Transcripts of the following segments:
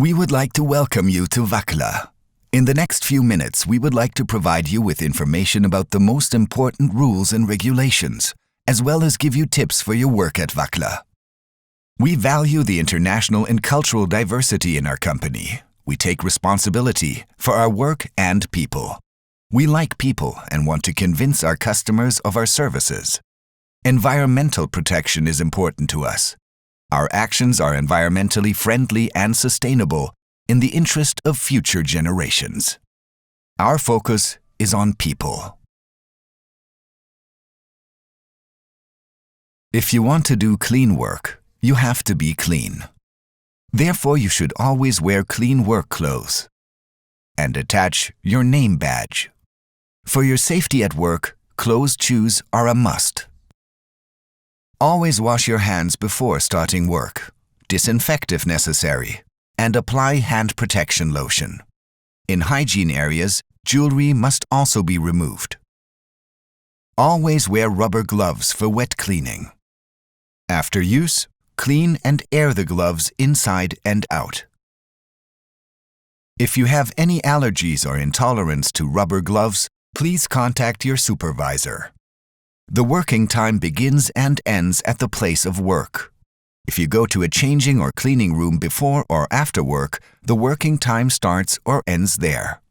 We would like to welcome you to WAKLA. In the next few minutes, we would like to provide you with information about the most important rules and regulations, as well as give you tips for your work at WAKLA. We value the international and cultural diversity in our company. We take responsibility for our work and people. We like people and want to convince our customers of our services. Environmental protection is important to us. Our actions are environmentally friendly and sustainable in the interest of future generations. Our focus is on people. If you want to do clean work, you have to be clean. Therefore, you should always wear clean work clothes and attach your name badge. For your safety at work, closed shoes are a must. Always wash your hands before starting work, disinfect if necessary, and apply hand protection lotion. In hygiene areas, jewelry must also be removed. Always wear rubber gloves for wet cleaning. After use, clean and air the gloves inside and out. If you have any allergies or intolerance to rubber gloves, please contact your supervisor. The working time begins and ends at the place of work. If you go to a changing or cleaning room before or after work, the working time starts or ends there.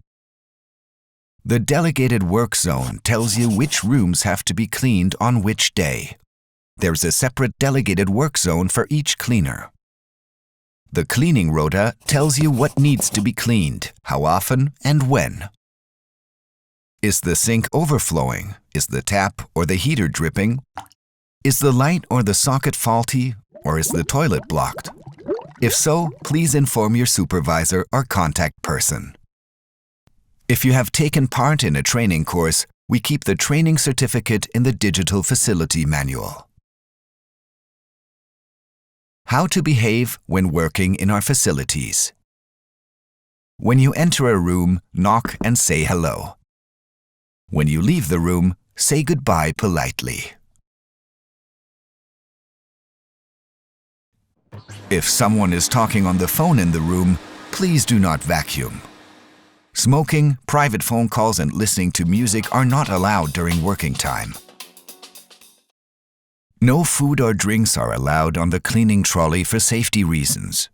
The delegated work zone tells you which rooms have to be cleaned on which day. There's a separate delegated work zone for each cleaner. The cleaning rota tells you what needs to be cleaned, how often, and when. Is the sink overflowing? Is the tap or the heater dripping? Is the light or the socket faulty, or is the toilet blocked? If so, please inform your supervisor or contact person. If you have taken part in a training course, we keep the training certificate in the digital facility manual. How to behave when working in our facilities. When you enter a room, knock and say hello. When you leave the room, say goodbye politely. If someone is talking on the phone in the room, please do not vacuum. Smoking, private phone calls, and listening to music are not allowed during working time. No food or drinks are allowed on the cleaning trolley for safety reasons.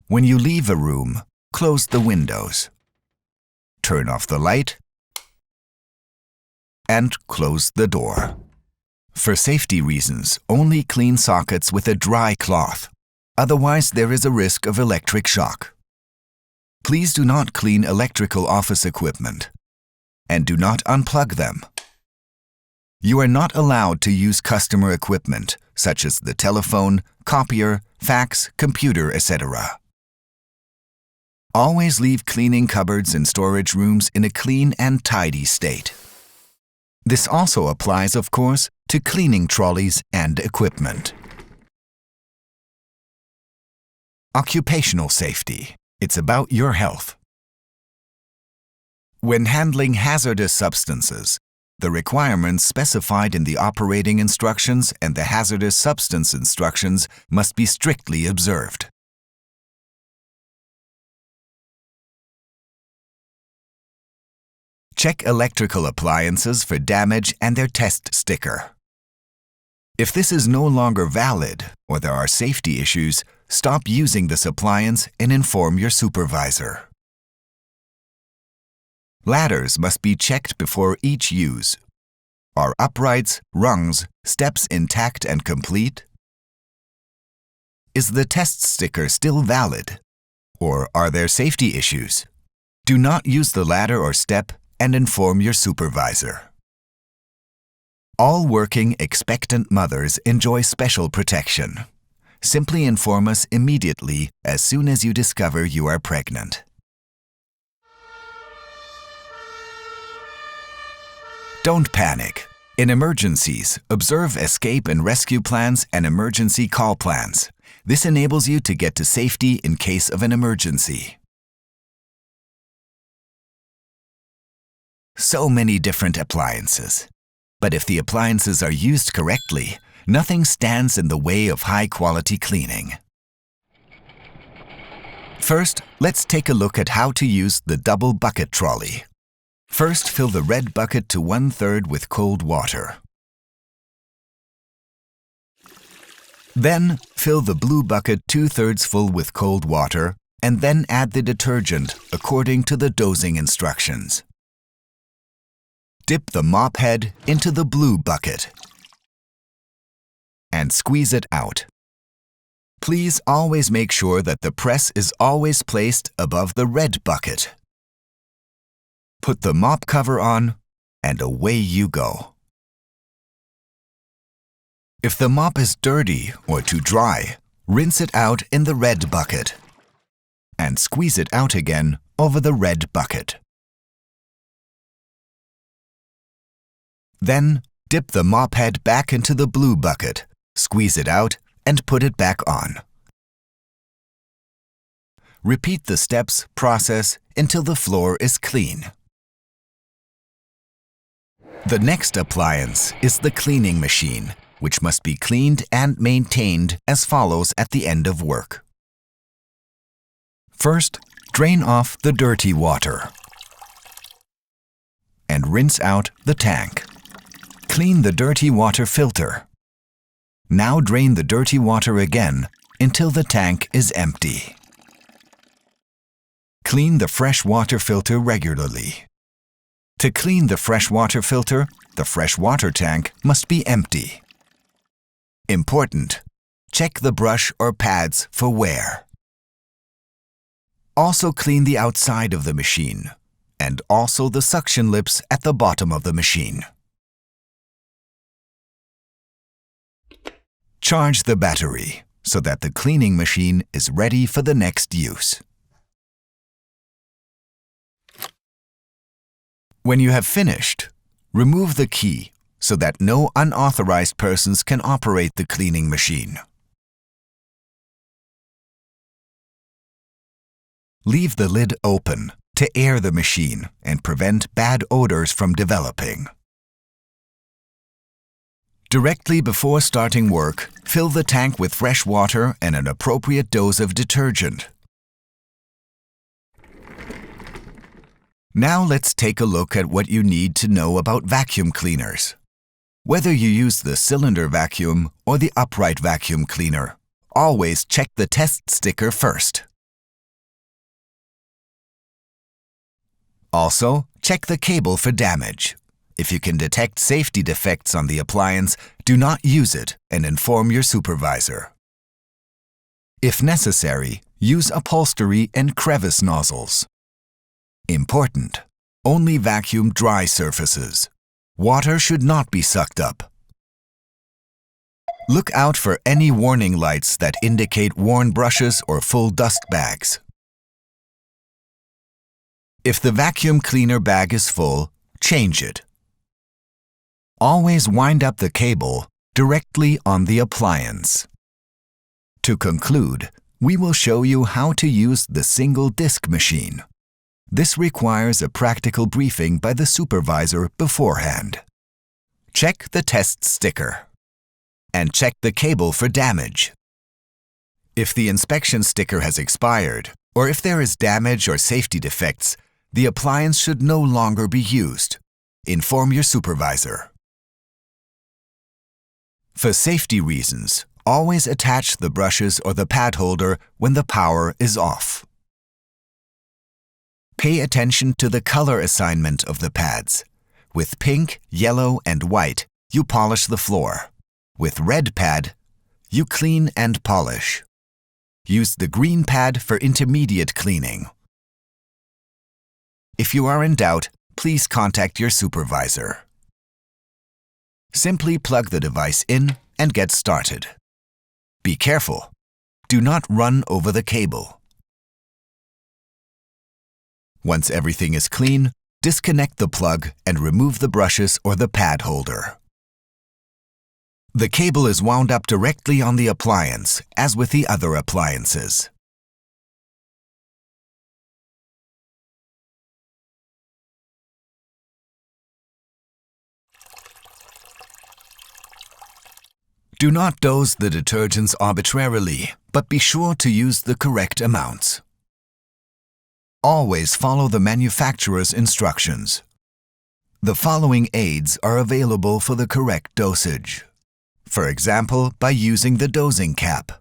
When you leave a room, close the windows. Turn off the light and close the door. For safety reasons, only clean sockets with a dry cloth. Otherwise, there is a risk of electric shock. Please do not clean electrical office equipment and do not unplug them. You are not allowed to use customer equipment, such as the telephone, copier, fax, computer, etc. Always leave cleaning cupboards and storage rooms in a clean and tidy state. This also applies, of course, to cleaning trolleys and equipment. Occupational safety. It's about your health. When handling hazardous substances, the requirements specified in the operating instructions and the hazardous substance instructions must be strictly observed. Check electrical appliances for damage and their test sticker. If this is no longer valid or there are safety issues, stop using this appliance and inform your supervisor. Ladders must be checked before each use. Are uprights, rungs, steps intact and complete? Is the test sticker still valid? Or are there safety issues? Do not use the ladder or step and inform your supervisor. All working, expectant mothers enjoy special protection. Simply inform us immediately as soon as you discover you are pregnant. Don't panic. In emergencies, observe escape and rescue plans and emergency call plans. This enables you to get to safety in case of an emergency. So many different appliances. But if the appliances are used correctly, nothing stands in the way of high-quality cleaning. First, let's take a look at how to use the double bucket trolley. First, fill the red bucket to 1/3 with cold water. Then, fill the blue bucket 2/3 full with cold water, and then add the detergent according to the dosing instructions. Dip the mop head into the blue bucket and squeeze it out. Please always make sure that the press is always placed above the red bucket. Put the mop cover on, and away you go. If the mop is dirty or too dry, rinse it out in the red bucket and squeeze it out again over the red bucket. Then, dip the mop head back into the blue bucket, squeeze it out, and put it back on. Repeat the steps process until the floor is clean. The next appliance is the cleaning machine, which must be cleaned and maintained as follows at the end of work. First, drain off the dirty water and rinse out the tank. Clean the dirty water filter. Now drain the dirty water again until the tank is empty. Clean the fresh water filter regularly. To clean the fresh water filter, the fresh water tank must be empty. Important: check the brush or pads for wear. Also clean the outside of the machine, and also the suction lips at the bottom of the machine. Charge the battery so that the cleaning machine is ready for the next use. When you have finished, remove the key so that no unauthorized persons can operate the cleaning machine. Leave the lid open to air the machine and prevent bad odors from developing. Directly before starting work, fill the tank with fresh water and an appropriate dose of detergent. Now let's take a look at what you need to know about vacuum cleaners. Whether you use the cylinder vacuum or the upright vacuum cleaner, always check the test sticker first. Also, check the cable for damage. If you can detect safety defects on the appliance, do not use it and inform your supervisor. If necessary, use upholstery and crevice nozzles. Important: only vacuum dry surfaces. Water should not be sucked up. Look out for any warning lights that indicate worn brushes or full dust bags. If the vacuum cleaner bag is full, change it. Always wind up the cable directly on the appliance. To conclude, we will show you how to use the single disc machine. This requires a practical briefing by the supervisor beforehand. Check the test sticker and check the cable for damage. If the inspection sticker has expired or if there is damage or safety defects, the appliance should no longer be used. Inform your supervisor. For safety reasons, always attach the brushes or the pad holder when the power is off. Pay attention to the color assignment of the pads. With pink, yellow, and white, you polish the floor. With red pad, you clean and polish. Use the green pad for intermediate cleaning. If you are in doubt, please contact your supervisor. Simply plug the device in and get started. Be careful. Do not run over the cable. Once everything is clean, disconnect the plug and remove the brushes or the pad holder. The cable is wound up directly on the appliance, as with the other appliances. Do not dose the detergents arbitrarily, but be sure to use the correct amounts. Always follow the manufacturer's instructions. The following aids are available for the correct dosage. For example, by using the dosing cap.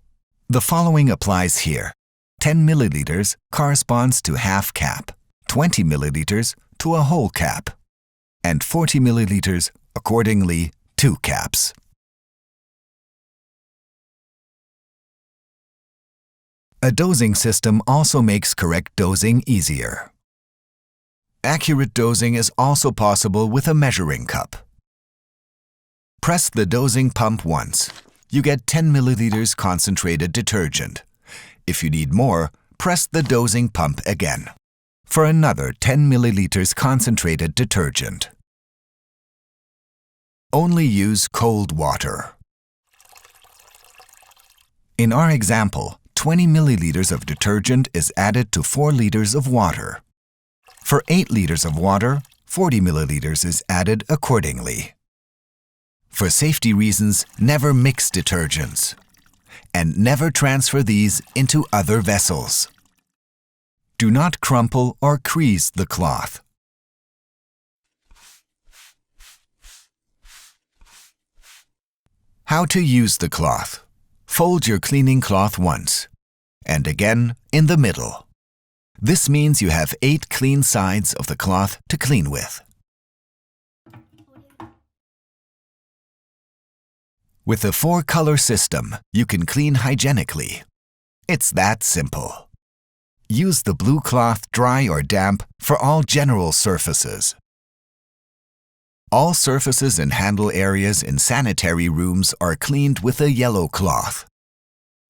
The following applies here. 10 milliliters corresponds to half cap, 20 milliliters to a whole cap, and 40 milliliters, accordingly, 2 caps. A dosing system also makes correct dosing easier. Accurate dosing is also possible with a measuring cup. Press the dosing pump once. You get 10 milliliters concentrated detergent. If you need more, press the dosing pump again for another 10 milliliters concentrated detergent. Only use cold water. In our example, 20 milliliters of detergent is added to 4 liters of water. For 8 liters of water, 40 milliliters is added accordingly. For safety reasons, never mix detergents, and never transfer these into other vessels. Do not crumple or crease the cloth. How to use the cloth. Fold your cleaning cloth once, and again in the middle. This means you have 8 clean sides of the cloth to clean with. With the 4-color system, you can clean hygienically. It's that simple. Use the blue cloth, dry or damp, for all general surfaces. All surfaces and handle areas in sanitary rooms are cleaned with a yellow cloth.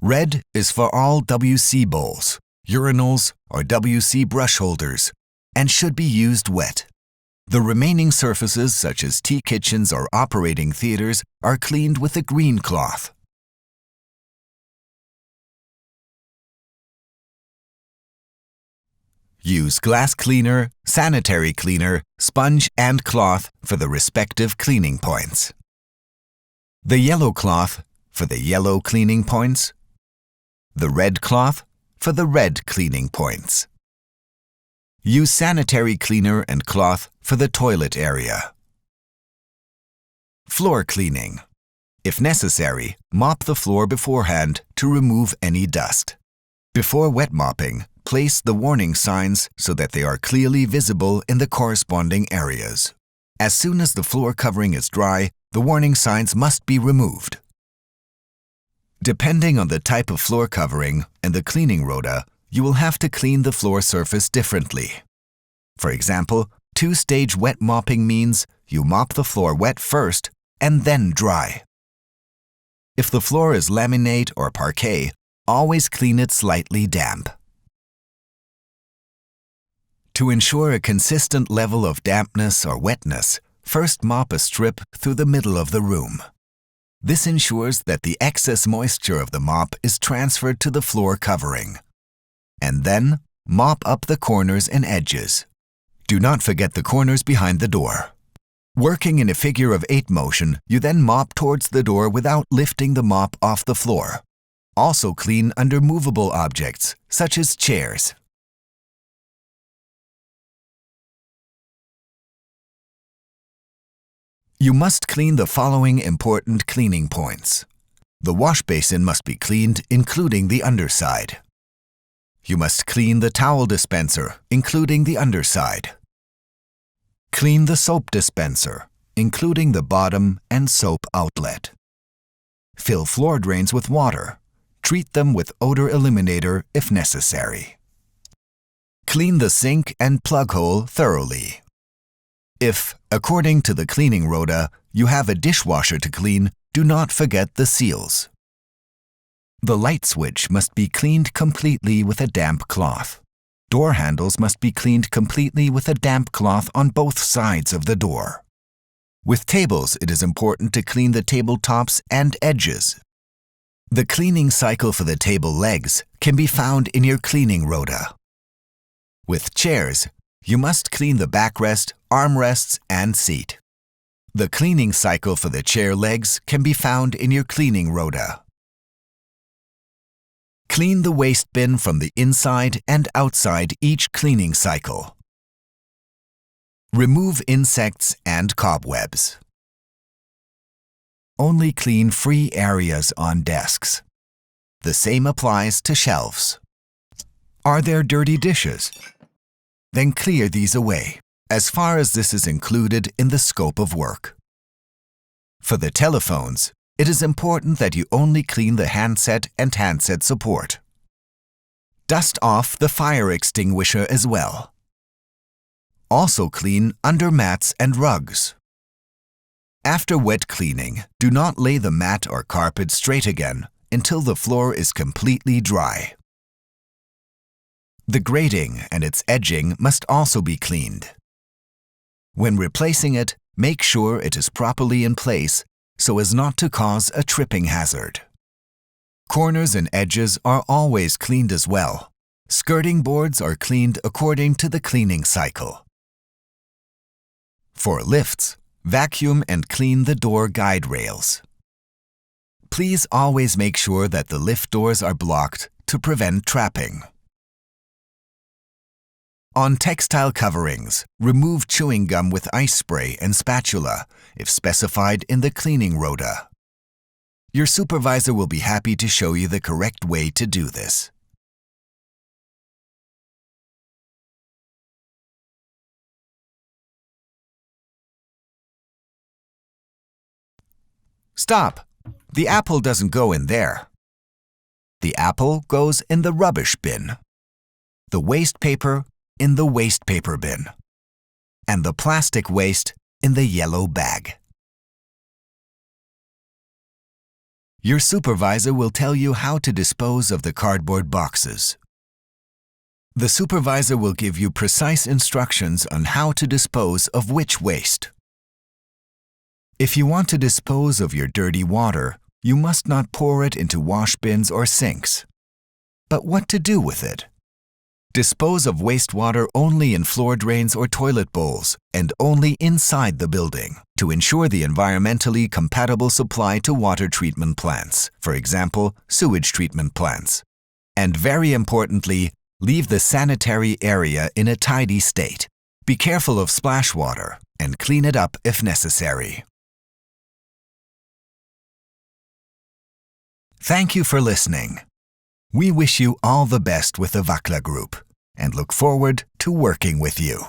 Red is for all WC bowls, urinals, or WC brush holders, and should be used wet. The remaining surfaces, such as tea kitchens or operating theaters, are cleaned with a green cloth. Use glass cleaner, sanitary cleaner, sponge, and cloth for the respective cleaning points. The yellow cloth for the yellow cleaning points. The red cloth for the red cleaning points. Use sanitary cleaner and cloth for the toilet area. Floor cleaning. If necessary, mop the floor beforehand to remove any dust. Before wet mopping, place the warning signs so that they are clearly visible in the corresponding areas. As soon as the floor covering is dry, the warning signs must be removed. Depending on the type of floor covering and the cleaning rota, you will have to clean the floor surface differently. For example, 2-stage wet mopping means you mop the floor wet first and then dry. If the floor is laminate or parquet, always clean it slightly damp. To ensure a consistent level of dampness or wetness, first mop a strip through the middle of the room. This ensures that the excess moisture of the mop is transferred to the floor covering. And then, mop up the corners and edges. Do not forget the corners behind the door. Working in a figure of 8 motion, you then mop towards the door without lifting the mop off the floor. Also clean under movable objects, such as chairs. You must clean the following important cleaning points. The wash basin must be cleaned, including the underside. You must clean the towel dispenser, including the underside. Clean the soap dispenser, including the bottom and soap outlet. Fill floor drains with water. Treat them with odor eliminator if necessary. Clean the sink and plug hole thoroughly. If, according to the cleaning rota, you have a dishwasher to clean, do not forget the seals. The light switch must be cleaned completely with a damp cloth. Door handles must be cleaned completely with a damp cloth on both sides of the door. With tables, it is important to clean the tabletops and edges. The cleaning cycle for the table legs can be found in your cleaning rota. With chairs, you must clean the backrest, armrests, and seat. The cleaning cycle for the chair legs can be found in your cleaning rota. Clean the waste bin from the inside and outside each cleaning cycle. Remove insects and cobwebs. Only clean free areas on desks. The same applies to shelves. Are there dirty dishes? Then clear these away, as far as this is included in the scope of work. For the telephones, it is important that you only clean the handset and handset support. Dust off the fire extinguisher as well. Also clean under mats and rugs. After wet cleaning, do not lay the mat or carpet straight again until the floor is completely dry. The grating and its edging must also be cleaned. When replacing it, make sure it is properly in place so as not to cause a tripping hazard. Corners and edges are always cleaned as well. Skirting boards are cleaned according to the cleaning cycle. For lifts, vacuum and clean the door guide rails. Please always make sure that the lift doors are blocked to prevent trapping. On textile coverings, remove chewing gum with ice spray and spatula if specified in the cleaning rota. Your supervisor will be happy to show you the correct way to do this. Stop! The apple doesn't go in there. The apple goes in the rubbish bin. The waste paper in the waste paper bin. And the plastic waste in the yellow bag. Your supervisor will tell you how to dispose of the cardboard boxes. The supervisor will give you precise instructions on how to dispose of which waste. If you want to dispose of your dirty water, you must not pour it into wash bins or sinks. But what to do with it? Dispose of wastewater only in floor drains or toilet bowls and only inside the building to ensure the environmentally compatible supply to water treatment plants, for example, sewage treatment plants. And very importantly, leave the sanitary area in a tidy state. Be careful of splash water and clean it up if necessary. Thank you for listening. We wish you all the best with the WACLA Group and look forward to working with you.